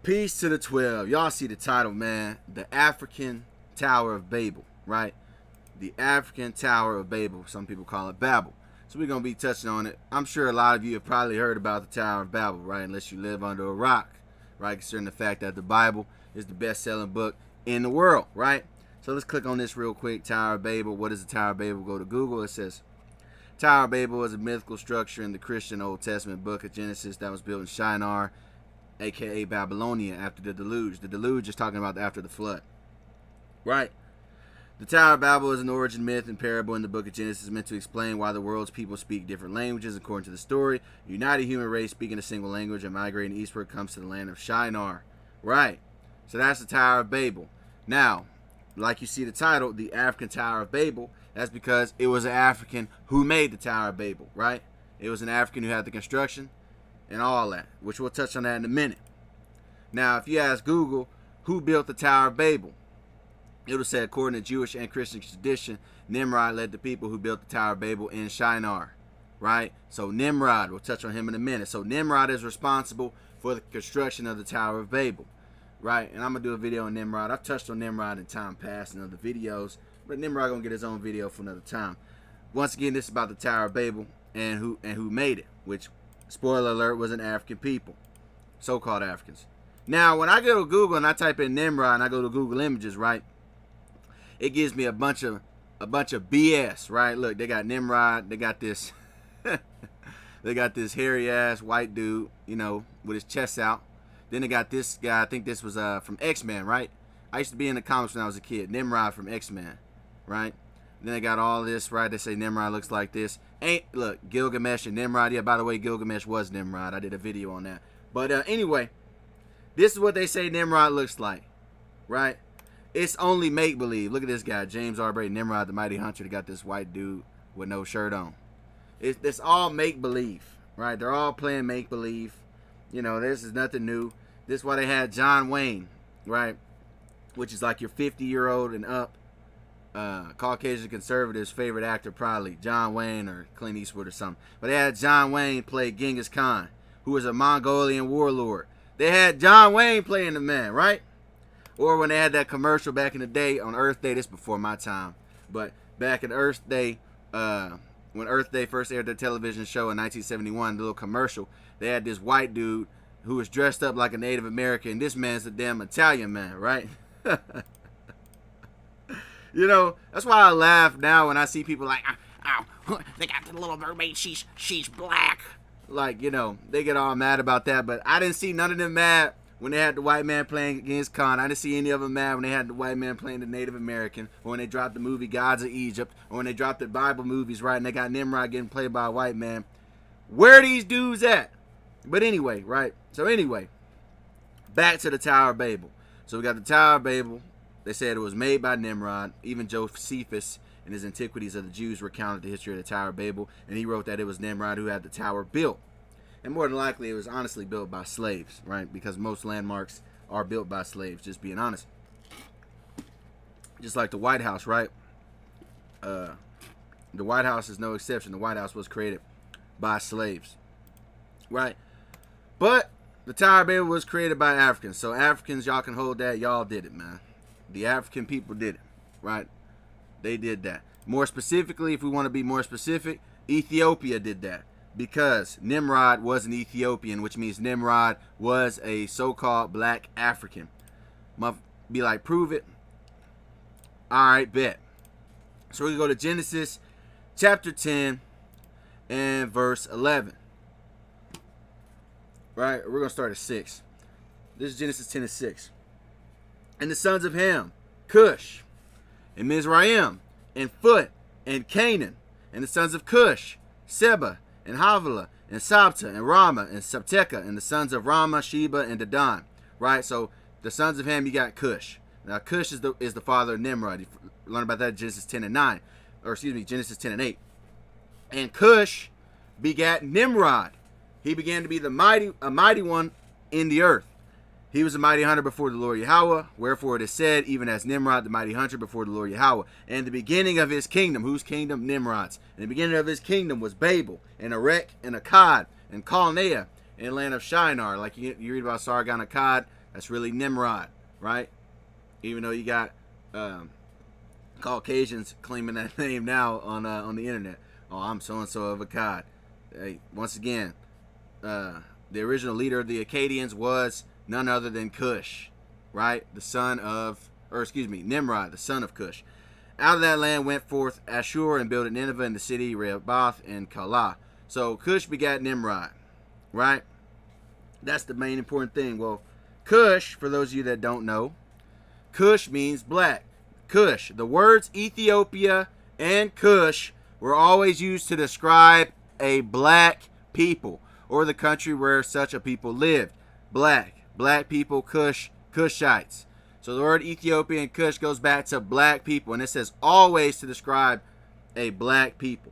Peace to the 12. Y'all see the title, man. The African Tower of Babel, right? The African Tower of Babel. Some people call it Babel. So we're going to be touching on it. I'm sure a lot of you have probably heard about the Tower of Babel, right? Unless you live under a rock, right? Considering the fact that the Bible is the best-selling book in the world, right? So let's click on this real quick. Tower of Babel. What is the Tower of Babel? Go to Google. It says, Tower of Babel is a mythical structure in the Christian Old Testament book of Genesis that was built in Shinar, aka Babylonia, after the deluge. The deluge is talking about after the flood, right? The Tower of Babel is an origin myth and parable in the book of Genesis meant to explain why the world's people speak different languages. According to the story, a united human race speaking a single language and migrating eastward comes to the land of Shinar, right? So that's the Tower of Babel. Now, like you see the title, the African Tower of Babel, that's because it was an African who made the Tower of Babel, right? It was an African who had the construction and all that, which we'll touch on that in a minute. Now, if you ask Google, who built the Tower of Babel? It'll say, according to Jewish and Christian tradition, Nimrod led the people who built the Tower of Babel in Shinar, right? So Nimrod, we'll touch on him in a minute. So Nimrod is responsible for the construction of the Tower of Babel, right? And I'm going to do a video on Nimrod. I've touched on Nimrod in time past in other videos, but Nimrod going to get his own video for another time. Once again, this is about the Tower of Babel and who made it, which, spoiler alert, was an African people, so-called Africans. Now, when I go to Google and I type in Nimrod and I go to Google Images, right, it gives me a bunch of BS, right? Look, they got Nimrod, they got this, they got this hairy ass white dude, you know, with his chest out. Then they got this guy. I think this was from X-Men, right? I used to be in the comics when I was a kid. Nimrod from X-Men, right? Then they got all this, right? They say Nimrod looks like this. Look, Gilgamesh and Nimrod. Yeah, by the way, Gilgamesh was Nimrod. I did a video on that. But anyway, this is what they say Nimrod looks like, right? It's only make-believe. Look at this guy, James R. Brady, Nimrod, the mighty hunter. They got this white dude with no shirt on. It's all make-believe, right? They're all playing make-believe. You know, this is nothing new. This is why they had John Wayne, right? Which is like your 50-year-old and up Caucasian conservative's favorite actor, probably John Wayne or Clint Eastwood or something. But they had John Wayne play Genghis Khan, who was a Mongolian warlord. They had John Wayne playing the man, right? Or when they had that commercial back in the day on Earth Day, this before my time, but back in Earth Day, when Earth Day first aired their television show in 1971, the little commercial, they had this white dude who was dressed up like a Native American. This man's a damn Italian man, right? You know, that's why I laugh now when I see people like, oh, they got the little mermaid, she's black. Like, you know, they get all mad about that, but I didn't see none of them mad when they had the white man playing against Khan. I didn't see any of them mad when they had the white man playing the Native American, or when they dropped the movie Gods of Egypt, or when they dropped the Bible movies, right, and they got Nimrod getting played by a white man. Where are these dudes at? But anyway, right, so anyway, back to the Tower of Babel. So we got the Tower of Babel. They said it was made by Nimrod. Even Josephus in his Antiquities of the Jews recounted the history of the Tower of Babel, and he wrote that it was Nimrod who had the tower built. And more than likely, it was honestly built by slaves, right? Because most landmarks are built by slaves, just being honest. Just like the White House, right? The White House is no exception. The White House was created by slaves, right? But the Tower of Babel was created by Africans. So Africans, y'all can hold that. Y'all did it, man. The African people did it, right? They did that. More specifically, if we want to be more specific, Ethiopia did that. Because Nimrod was an Ethiopian, which means Nimrod was a so-called black African. Be like, prove it. All right, bet. So we go to Genesis chapter 10 and verse 11. Right? We're going to start at 6. This is Genesis 10 and 6. And the sons of Ham, Cush, and Mizraim, and Phut, and Canaan, and the sons of Cush, Seba, and Havilah, and Sabta, and Rama, and Sabteka, and the sons of Rama, Sheba, and Dedan. Right? So the sons of Ham, you got Cush. Now Cush is the father of Nimrod. You learn about that in Genesis 10 and 9. Or excuse me, Genesis 10 and 8. And Cush begat Nimrod. He began to be a mighty one in the earth. He was a mighty hunter before the Lord Yahweh. Wherefore it is said, even as Nimrod, the mighty hunter before the Lord Yahweh. And the beginning of his kingdom, whose kingdom? Nimrod's. And the beginning of his kingdom was Babel, and Erech, and Akkad, and Calnea, and land of Shinar. Like you read about Sargon Akkad, That's really Nimrod, right? Even though you got Caucasians claiming that name now on the internet. Oh, I'm so and so of Akkad. Hey, once again, the original leader of the Akkadians was none other than Cush, right? Nimrod, the son of Cush. Out of that land went forth Ashur and built Nineveh and the city Rehoboth and Calah. So Cush begat Nimrod, right? That's the main important thing. Well, Cush, for those of you that don't know, Cush means black. Cush, the words Ethiopia and Cush were always used to describe a black people or the country where such a people lived. Black people, Kushites. So the word Ethiopia and Cush goes back to black people, and it says always to describe a black people,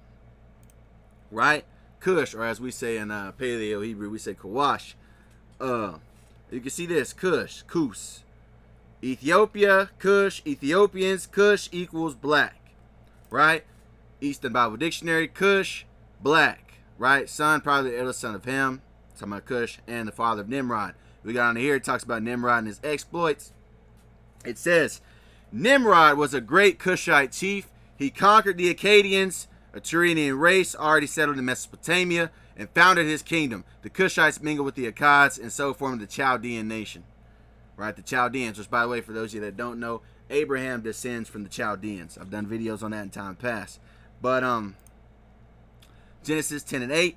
right? Cush, or as we say in Paleo Hebrew, we say Kawash. You can see this, Cush, Kus. Ethiopia, Cush, Ethiopians, Cush equals black, right? Eastern Bible Dictionary, Cush, black, right? Son, probably the eldest son of Ham, talking about Cush, and the father of Nimrod. We got on here, it talks about Nimrod and his exploits. It says, Nimrod was a great Kushite chief. He conquered the Akkadians, a Turanian race already settled in Mesopotamia, and founded his kingdom. The Kushites mingled with the Akkads and so formed the Chaldean nation. Right, the Chaldeans, which, by the way, for those of you that don't know, Abraham descends from the Chaldeans. I've done videos on that in time past. But Genesis 10 and 8,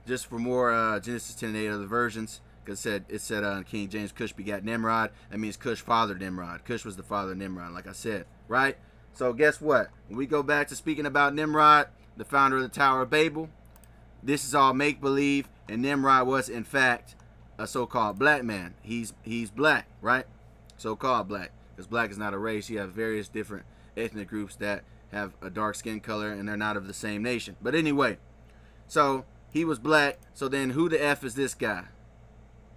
just for more Genesis 10 and 8 other versions, because it said King James, Cush begat Nimrod. That means Cush fathered Nimrod. Cush was the father of Nimrod, like I said, right? So guess what? When we go back to speaking about Nimrod, the founder of the Tower of Babel, this is all make-believe, and Nimrod was, in fact, a so-called black man. He's black, right? So-called black, because black is not a race. You have various different ethnic groups that have a dark skin color, and they're not of the same nation. But anyway, so he was black. So then who the F is this guy?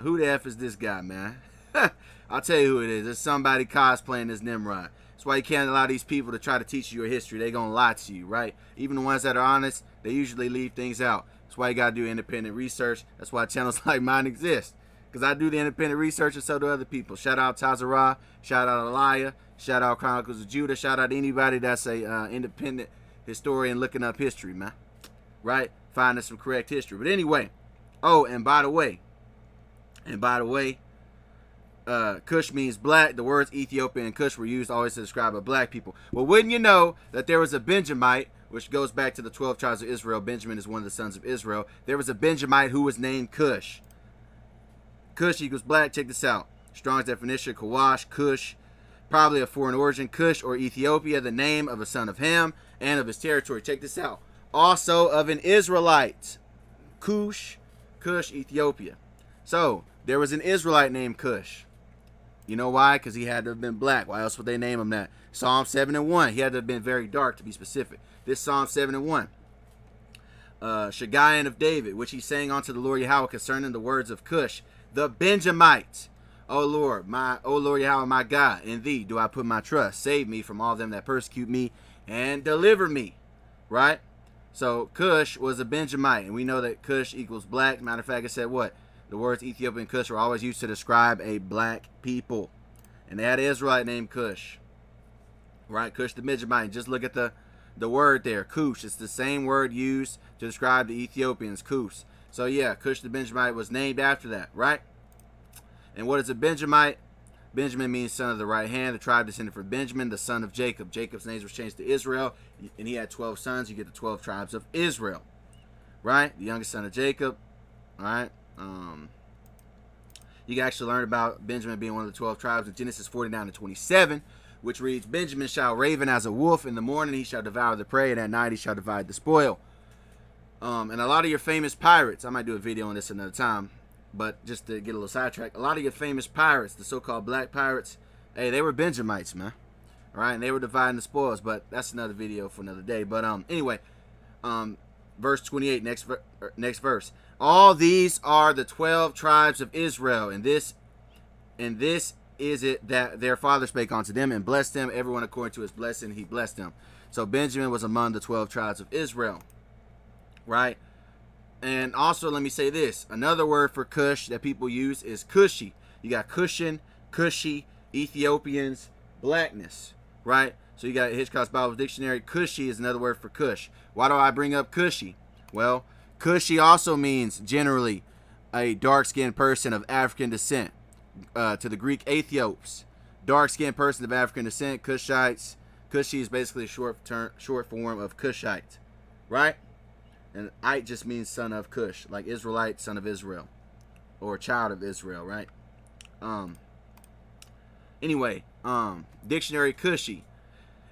Who the F is this guy, man? I'll tell you who it is. It's somebody cosplaying as Nimrod. That's why you can't allow these people to try to teach you your history. They're going to lie to you, right? Even the ones that are honest, they usually leave things out. That's why you got to do independent research. That's why channels like mine exist. Because I do the independent research and so do other people. Shout out Tazarah. Shout out Elia. Shout out Chronicles of Judah. Shout out anybody that's a independent historian looking up history, man. Right? Finding some correct history. But anyway. Oh, and by the way, Cush means black. The words Ethiopia and Cush were used always to describe a black people. Well, wouldn't you know that there was a Benjamite, which goes back to the 12 tribes of Israel. Benjamin is one of the sons of Israel. There was a Benjamite who was named Cush. Cush equals black. Check this out. Strong's definition, Kawash, Cush, probably of foreign origin. Cush or Ethiopia, the name of a son of Ham and of his territory. Check this out. Also of an Israelite. Cush, Ethiopia. So, there was an Israelite named Cush. You know why? Because he had to have been black. Why else would they name him that? Psalm 7 and 1. He had to have been very dark to be specific. This Psalm 7 and 1. Shagaian of David, which he sang unto the Lord Yahweh concerning the words of Cush, the Benjamite. O Lord Yahweh, my God, in thee do I put my trust. Save me from all them that persecute me and deliver me. Right? So Cush was a Benjamite, and we know that Cush equals black. Matter of fact, it said what? The words Ethiopia and Cush were always used to describe a black people. And they had an Israelite named Cush. Right? Cush the Benjamite. Just look at the word there, Cush. It's the same word used to describe the Ethiopians, Cush. So yeah, Cush the Benjamite was named after that, right? And what is a Benjamite? Benjamin means son of the right hand. The tribe descended from Benjamin, the son of Jacob. Jacob's name was changed to Israel, and he had 12 sons. You get the 12 tribes of Israel, right? The youngest son of Jacob, all right? You can actually learn about Benjamin being one of the 12 tribes in Genesis 49 and 27, which reads, Benjamin shall raven as a wolf. In the morning he shall devour the prey, and at night he shall divide the spoil. And a lot of your famous pirates, I might do a video on this another time, but just to get a little sidetracked, a lot of your famous pirates, the so-called black pirates, hey, they were Benjamites, man. All right, and they were dividing the spoils, but that's another video for another day. But anyway, verse 28, next verse. All these are the 12 tribes of Israel, and this is it that their father spake unto them and blessed them, everyone according to his blessing he blessed them. So Benjamin was among the 12 tribes of Israel, right? And also, let me say this. Another word for Cush that people use is Cushi. You got Cushion, Cushi, Ethiopians, blackness, right? So you got Hitchcock's Bible Dictionary. Cushi is another word for Cush. Why do I bring up Cushi? Well, Cushi also means generally a dark-skinned person of African descent. To the Greek Ethiops, dark-skinned person of African descent. Kushites. Kushi is basically a short form of Kushite, right? And Ite just means son of Cush, like Israelite, son of Israel, or child of Israel, right? Anyway, dictionary Cushi.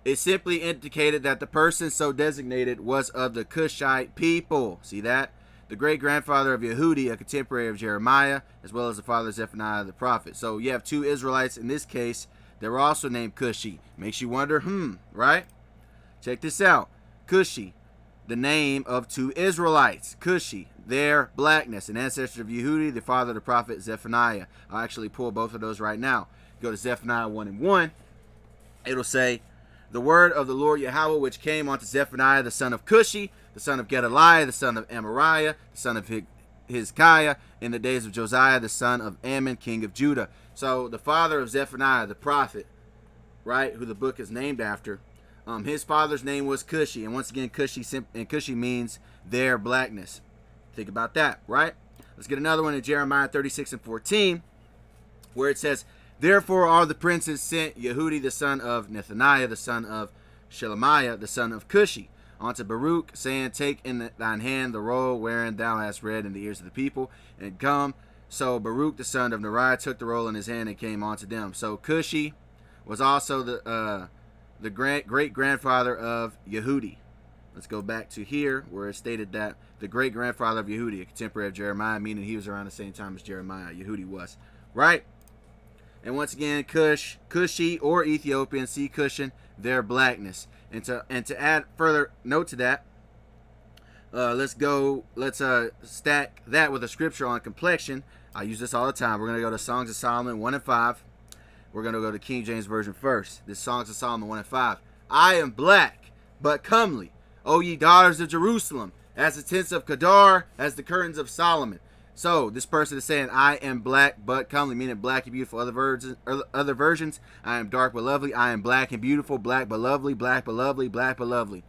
It simply indicated that the person so designated was of the Kushite people. See that? The great-grandfather of Yehudi, a contemporary of Jeremiah, as well as the father of Zephaniah the prophet. So you have two Israelites in this case that were also named Cushi. Makes you wonder, right? Check this out. Cushi, the name of two Israelites. Cushi, their blackness, an ancestor of Yehudi, the father of the prophet Zephaniah. I'll actually pull both of those right now. Go to Zephaniah 1:1. It'll say, the word of the Lord Yahweh, which came unto Zephaniah, the son of Cushi, the son of Gedaliah, the son of Amariah, the son of Hezekiah, in the days of Josiah, the son of Ammon, king of Judah. So the father of Zephaniah, the prophet, right, who the book is named after, his father's name was Cushi. And once again, Cushi means their blackness. Think about that, right? Let's get another one in Jeremiah 36:14, where it says, therefore all the princes sent Yehudi, the son of Nethaniah, the son of Shelemiah, the son of Cushi, unto Baruch, saying, take in thine hand the roll wherein thou hast read in the ears of the people, and come. So Baruch, the son of Neriah, took the roll in his hand and came unto them. So Cushi was also the great-grandfather of Yehudi. Let's go back to here, where it stated that the great-grandfather of Yehudi, a contemporary of Jeremiah, meaning he was around the same time as Jeremiah, Yehudi was, right? And once again, Cushi or Ethiopian, see Cushion, their blackness. And to add further note to that, let's stack that with a scripture on complexion. I use this all the time. We're going to go to Songs of Solomon 1:5. We're going to go to King James Version first. This Songs of Solomon 1:5. I am black, but comely, O ye daughters of Jerusalem, as the tents of Kedar, as the curtains of Solomon. So this person is saying, I am black but comely, meaning black and beautiful. Other versions, I am dark but lovely. I am black and beautiful, black but lovely, black but lovely, black but lovely.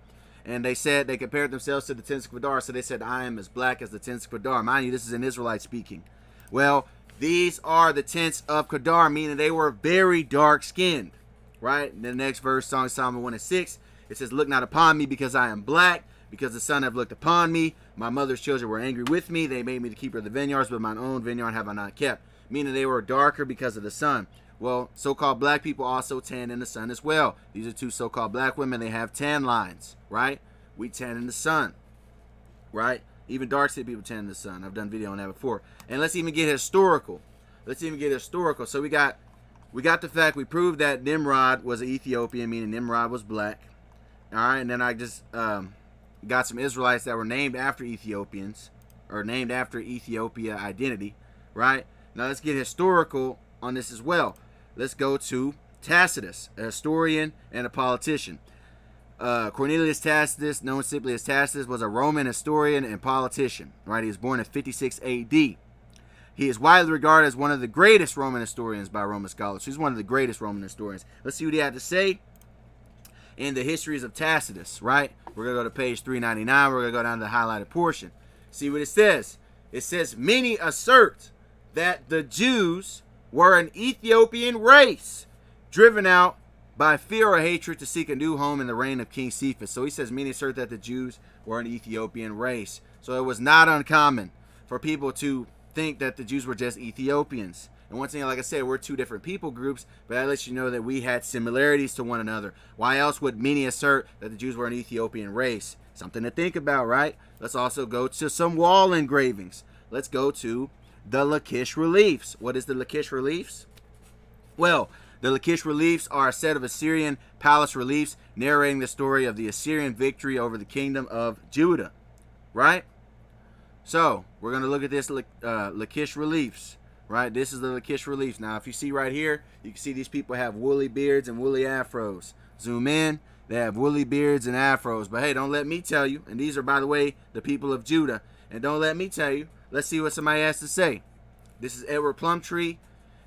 And they said, they compared themselves to the tents of Kedar, so they said, I am as black as the tents of Kedar. Mind you, this is an Israelite speaking. Well, these are the tents of Kedar, meaning they were very dark-skinned, right? And the next verse, Song of Solomon 1:6, it says, look not upon me because I am black, because the sun have looked upon me. My mother's children were angry with me. They made me the keeper of the vineyards, but mine own vineyard have I not kept. Meaning they were darker because of the sun. Well, so-called black people also tan in the sun as well. These are two so-called black women. They have tan lines, right? We tan in the sun, right? Even dark-skinned people tan in the sun. I've done video on that before. And let's even get historical. So we got the fact, we proved that Nimrod was an Ethiopian, meaning Nimrod was black. All right, and then I just got some Israelites that were named after Ethiopians, or named after Ethiopia identity, right? Now let's get historical on this as well. Let's go to Tacitus, a historian and a politician. Cornelius Tacitus, known simply as Tacitus, was a Roman historian and politician, right? He was born in 56 AD. He is widely regarded as one of the greatest Roman historians by Roman scholars. He's one of the greatest Roman historians. Let's see what he had to say in the histories of Tacitus, right? We're going to go to page 399. We're going to go down to the highlighted portion. See what it says. It says, many assert that the Jews were an Ethiopian race, driven out by fear or hatred to seek a new home in the reign of King Cephas. So he says, many assert that the Jews were an Ethiopian race. So it was not uncommon for people to think that the Jews were just Ethiopians. And once again, like I said, we're two different people groups, but that lets you know that we had similarities to one another. Why else would many assert that the Jews were an Ethiopian race? Something to think about, right? Let's also go to some wall engravings. Let's go to the Lachish reliefs. What is the Lachish reliefs? Well, the Lachish reliefs are a set of Assyrian palace reliefs narrating the story of the Assyrian victory over the kingdom of Judah, right? So, we're going to look at this Lachish reliefs. Right, this is the Lachish reliefs. Now, if you see right here, you can see these people have woolly beards and woolly afros. Zoom in, they have woolly beards and afros. But hey, don't let me tell you, and these are, by the way, the people of Judah. And don't let me tell you, let's see what somebody has to say. This is Edward Plumtree.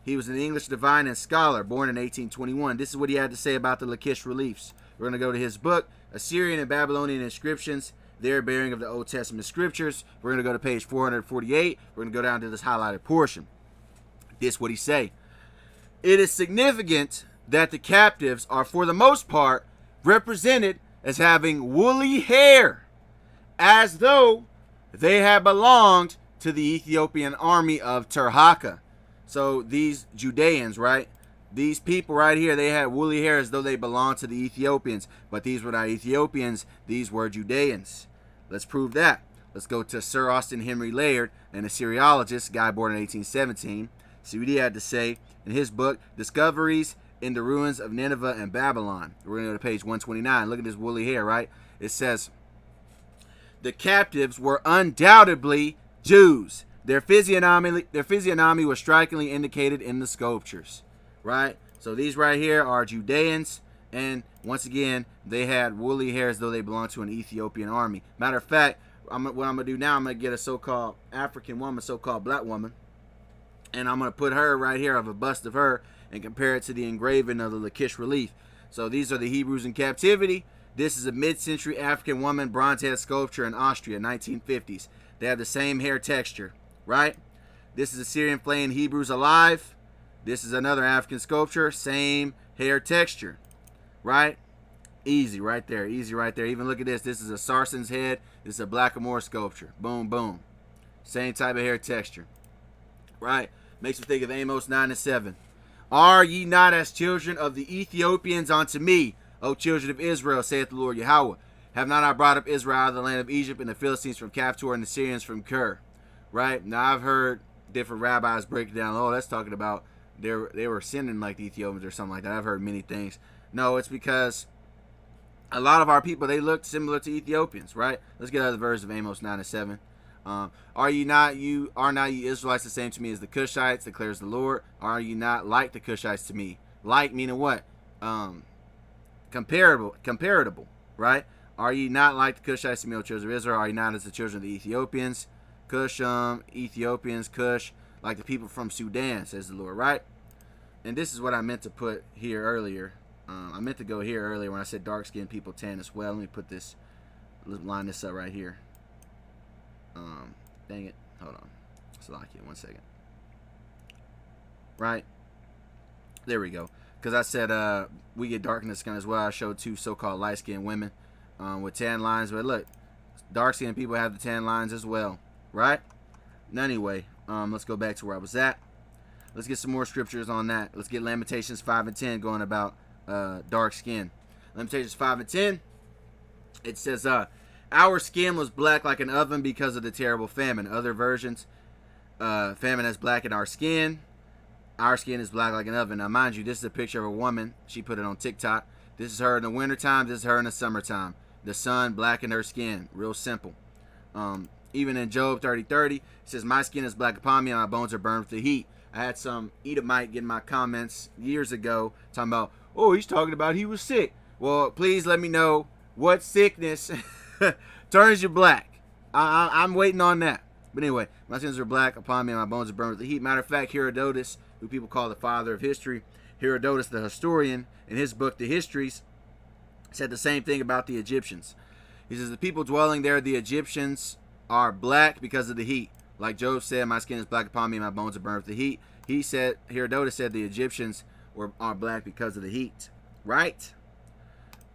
He was an English divine and scholar, born in 1821. This is what he had to say about the Lachish reliefs. We're going to go to his book, Assyrian and Babylonian Inscriptions, their bearing of the Old Testament scriptures. We're going to go to page 448. We're going to go down to this highlighted portion. This is what he say. It is significant that the captives are, for the most part, represented as having woolly hair, as though they had belonged to the Ethiopian army of Tirhakah. So these Judeans, right? These people right here, they had woolly hair as though they belonged to the Ethiopians. But these were not Ethiopians. These were Judeans. Let's prove that. Let's go to Sir Austin Henry Layard, an Assyriologist, guy born in 1817. See what he had to say in his book, Discoveries in the Ruins of Nineveh and Babylon. We're going to go to page 129. Look at this woolly hair, right? It says, the captives were undoubtedly Jews. Their physiognomy was strikingly indicated in the sculptures, right? So these right here are Judeans, and once again, they had woolly hair as though they belonged to an Ethiopian army. Matter of fact, what I'm going to do now, I'm going to get a so-called African woman, so-called black woman, and I'm going to put her right here, of a bust of her, and compare it to the engraving of the Lachish relief. So these are the Hebrews in captivity. This is a mid-century African woman bronze head sculpture in Austria, 1950s. They have the same hair texture, right? This is Assyrian flaying Hebrews alive. This is another African sculpture, same hair texture, right? Easy right there, easy right there. Even look at this. This is a Sarson's head. This is a Blackamoor sculpture. Boom, boom. Same type of hair texture, right? Makes me think of Amos 9:7. Are ye not as children of the Ethiopians unto me, O children of Israel, saith the Lord Yahweh? Have not I brought up Israel out of the land of Egypt, and the Philistines from Caphtor, and the Syrians from Ker? Right? Now, I've heard different rabbis break it down. Oh, that's talking about they were sinning like the Ethiopians or something like that. I've heard many things. No, it's because a lot of our people, they look similar to Ethiopians, right? Let's get another verse of Amos 9:7. Are not ye Israelites the same to me as the Kushites, declares the Lord? Are you not like the Kushites to me? Like meaning what? Comparable, right? Are ye not like the Kushites to me, O children of Israel? Are ye not as the children of the Ethiopians? Ethiopians, Cush, like the people from Sudan, says the Lord, right? And this is what I meant to put here earlier. I meant to go here earlier when I said dark-skinned people tan as well. Let me put this, let's line this up right here. Dang it. Hold on. Salakia, 1 second. Right. There we go. Because I said we get dark in the skin as well. I showed two so-called light-skinned women with tan lines. But look, dark-skinned people have the tan lines as well. Right? Anyway, let's go back to where I was at. Let's get some more scriptures on that. Let's get Lamentations 5 and 10 going about dark skin. Lamentations 5 and 10. It says, our skin was black like an oven because of the terrible famine. Other versions, famine has blackened our skin. Our skin is black like an oven. Now, mind you, this is a picture of a woman. She put it on TikTok. This is her in the wintertime. This is her in the summertime. The sun blackened her skin. Real simple. Even in Job 30:30, it says, my skin is black upon me and my bones are burned with the heat. I had some Edomite get in my comments years ago talking about, oh, he's talking about he was sick. Well, please let me know what sickness turns you black. I'm waiting on that. But anyway, my sins are black upon me and my bones are burned with the heat. Matter of fact, Herodotus, who people call the father of history, Herodotus the historian, in his book, The Histories, said the same thing about the Egyptians. He says, the people dwelling there, the Egyptians, are black because of the heat. Like Job said, my skin is black upon me and my bones are burned with the heat. He said, Herodotus said the Egyptians are black because of the heat. Right?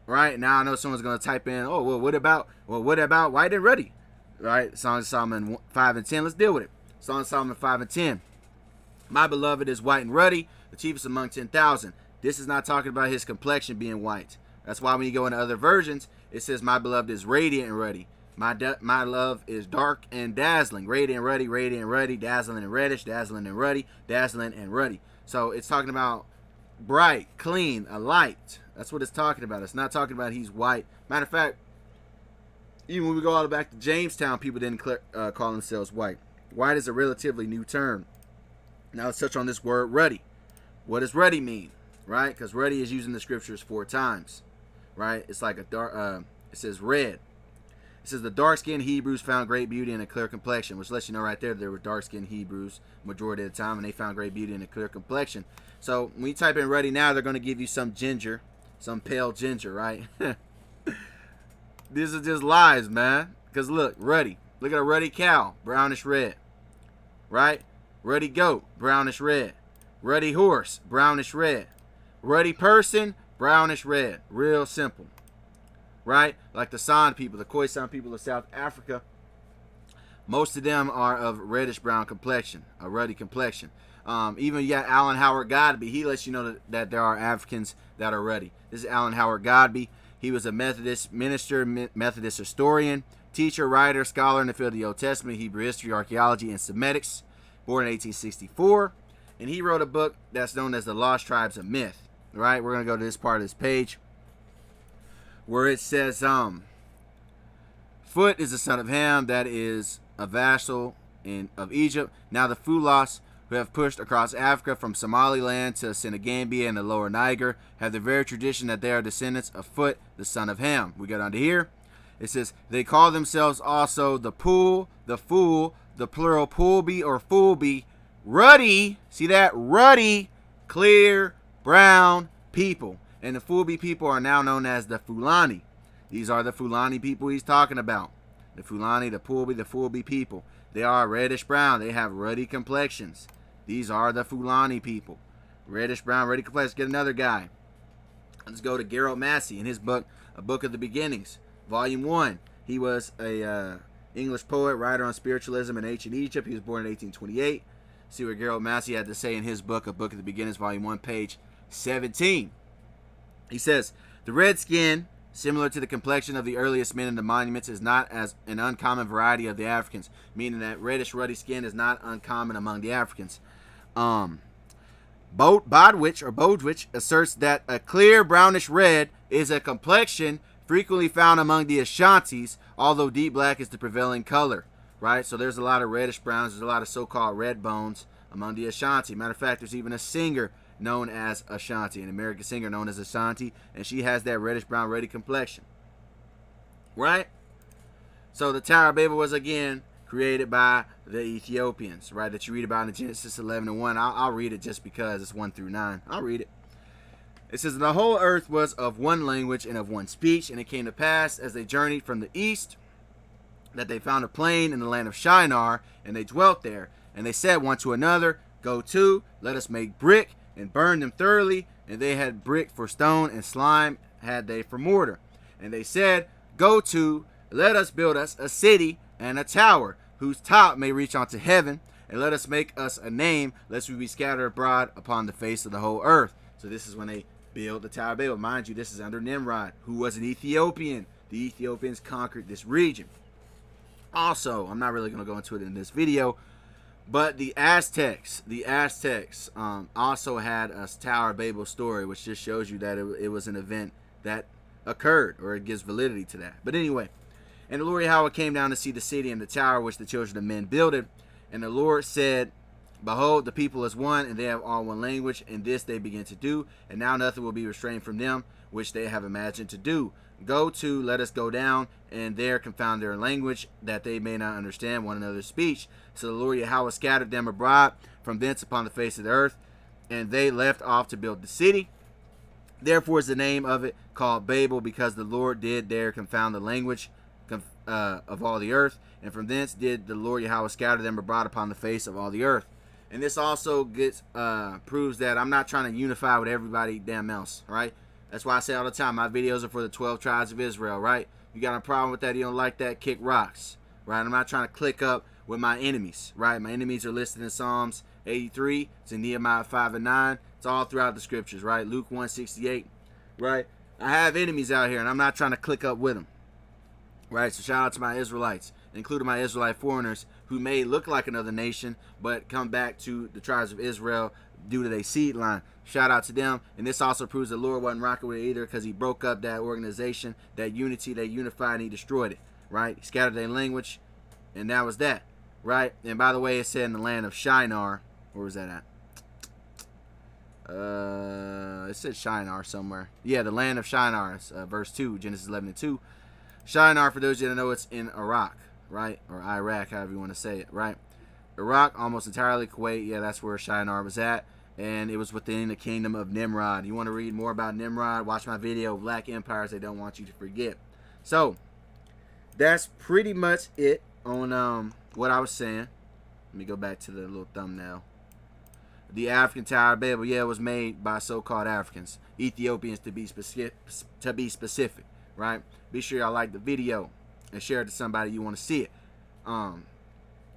Right? Now I know someone's going to type in, oh, well, what about white and ruddy? Right? Song of Solomon 5 and 10. Let's deal with it. Song of Solomon 5 and 10. My beloved is white and ruddy, the chiefest among 10,000. This is not talking about his complexion being white. That's why when you go into other versions, it says my beloved is radiant and ruddy. My love is dark and dazzling. Radiant and ruddy, dazzling and reddish, dazzling and ruddy, dazzling and ruddy. So it's talking about bright, clean, a light. That's what it's talking about. It's not talking about he's white. Matter of fact, even when we go all the way back to Jamestown, people didn't call themselves white. White is a relatively new term. Now let's touch on this word ruddy. What does ruddy mean? Right? Because ruddy is used in the scriptures 4 times. Right? It's like a dark, it says red. It says the dark-skinned Hebrews found great beauty and a clear complexion, which lets you know right there there were dark-skinned Hebrews majority of the time, and they found great beauty and a clear complexion. So when you type in ruddy now, they're going to give you some ginger, some pale ginger, right? This is just lies, man. Because look, ruddy. Look at a ruddy cow, brownish red, right? Ruddy goat, brownish red. Ruddy horse, brownish red. Ruddy person, brownish red. Real simple, right? Like the San people, the Khoisan people of South Africa, most of them are of reddish brown complexion, a ruddy complexion. Even Alan Howard Godby, he lets you know that there are Africans that are ruddy. This is Alan Howard Godby. He was a Methodist minister, Methodist historian, teacher, writer, scholar in the field of the Old Testament, Hebrew history, archaeology, and Semitics, born in 1864. And he wrote a book that's known as The Lost Tribes of Myth. Right? We're going to go to this part of this page where it says, Phut is the son of Ham, that is a vassal of Egypt. Now the Fulas, who have pushed across Africa from Somaliland to Senegambia and the lower Niger, have the very tradition that they are descendants of Phut, the son of Ham. We get on to here. It says, they call themselves also the Pool, the Fool, the plural Poolby or Foolby, ruddy, see that? Ruddy, clear, brown people. And the Foolby people are now known as the Fulani. These are the Fulani people he's talking about. The Fulani, the Poolby, the Foolby people. They are reddish brown. They have ruddy complexions. These are the Fulani people. Reddish brown, ruddy complexion. Get another guy. Let's go to Gerald Massey in his book, A Book of the Beginnings, Volume 1. He was a English poet, writer on spiritualism in ancient Egypt. He was born in 1828. See what Gerald Massey had to say in his book, A Book of the Beginnings, Volume 1, page 17. He says, the red skin, similar to the complexion of the earliest men in the monuments, is not as an uncommon variety of the Africans, meaning that reddish, ruddy skin is not uncommon among the Africans. Bodwich asserts that a clear brownish red is a complexion frequently found among the Ashantis, although deep black is the prevailing color, right? So there's a lot of reddish browns. There's a lot of so-called red bones among the Ashanti. Matter of fact, there's even a singer known as Ashanti, an American singer known as Ashanti, and she has that reddish brown, ruddy complexion, right? So the Tower of Babel was, again, created by the Ethiopians, right, that you read about in Genesis 11 and 1. I'll read it just because it's 1 through 9. I'll read it. It says, the whole earth was of one language and of one speech, and it came to pass, as they journeyed from the east, that they found a plain in the land of Shinar, and they dwelt there. And they said one to another, go to, let us make brick, and burn them thoroughly. And they had brick for stone, and slime had they for mortar. And they said, go to, let us build us a city and a tower, whose top may reach unto heaven, and let us make us a name, lest we be scattered abroad upon the face of the whole earth. So this is when they build the Tower of Babel. Mind you, this is under Nimrod, who was an Ethiopian. The Ethiopians conquered this region. Also, I'm not really going to go into it in this video, but the Aztecs also had a Tower of Babel story, which just shows you that it was an event that occurred, or it gives validity to that. But anyway, and the Lord Yahweh came down to see the city and the tower which the children of men builded. And the Lord said, behold, the people is one, and they have all one language, and this they begin to do. And now nothing will be restrained from them, which they have imagined to do. Go to, let us go down, and there confound their language, that they may not understand one another's speech. So the Lord Yahweh scattered them abroad from thence upon the face of the earth, and they left off to build the city. Therefore is the name of it called Babel, because the Lord did there confound the language of all the earth, and from thence did the Lord Yahweh scatter them abroad upon the face of all the earth. And this also proves that I'm not trying to unify with everybody damn else, right? That's why I say all the time, my videos are for the 12 tribes of Israel, right? You got a problem with that, you don't like that, kick rocks, right? I'm not trying to click up with my enemies, right? My enemies are listed in Psalms 83, it's in Nehemiah 5 and 9, it's all throughout the scriptures, right? Luke 1:68, right? I have enemies out here, and I'm not trying to click up with them, right? So shout out to my Israelites, including my Israelite foreigners, who may look like another nation, but come back to the tribes of Israel due to their seed line. Shout out to them. And this also proves the Lord wasn't rocking with it either, because he broke up that organization, that unity, they unified, and he destroyed it, right? He scattered their language, and that was that, right? And by the way, it said in the land of Shinar. Where was that at? It said Shinar somewhere. Yeah, the land of Shinar, verse 2, Genesis 11 and 2. Shinar, for those of you that know, it's in Iraq, right? Or Iraq, however you want to say it, right? Iraq, almost entirely Kuwait. Yeah, that's where Shinar was at. And it was within the kingdom of Nimrod. You want to read more about Nimrod? Watch my video, Black Empires They Don't Want You to Forget. So, that's pretty much it on what I was saying. Let me go back to the little thumbnail. The African Tower of Babel, yeah, it was made by so-called Africans, Ethiopians to be specific, right? Be sure y'all like the video and share it to somebody you want to see it. And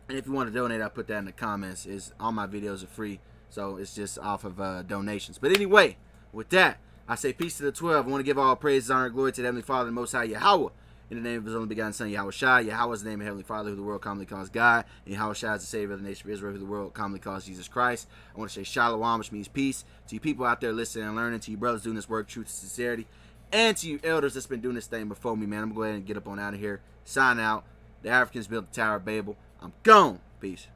if you want to donate, I'll put that in the comments. All my videos are free, so it's just off of donations. But anyway, with that, I say peace to the 12. I want to give all praise, honor, and glory to the Heavenly Father, the Most High Yahweh. In the name of His only begotten Son, Yahweh Shai. Yahweh is the name of Heavenly Father, who the world commonly calls God. And Yahweh Shai is the Savior of the nation of Israel, who the world commonly calls Jesus Christ. I want to say Shalom, which means peace. To you people out there listening and learning, to you brothers doing this work, truth and sincerity. And to you elders that's been doing this thing before me, man. I'm going to go ahead and get up on out of here. Sign out. The Africans built the Tower of Babel. I'm gone. Peace.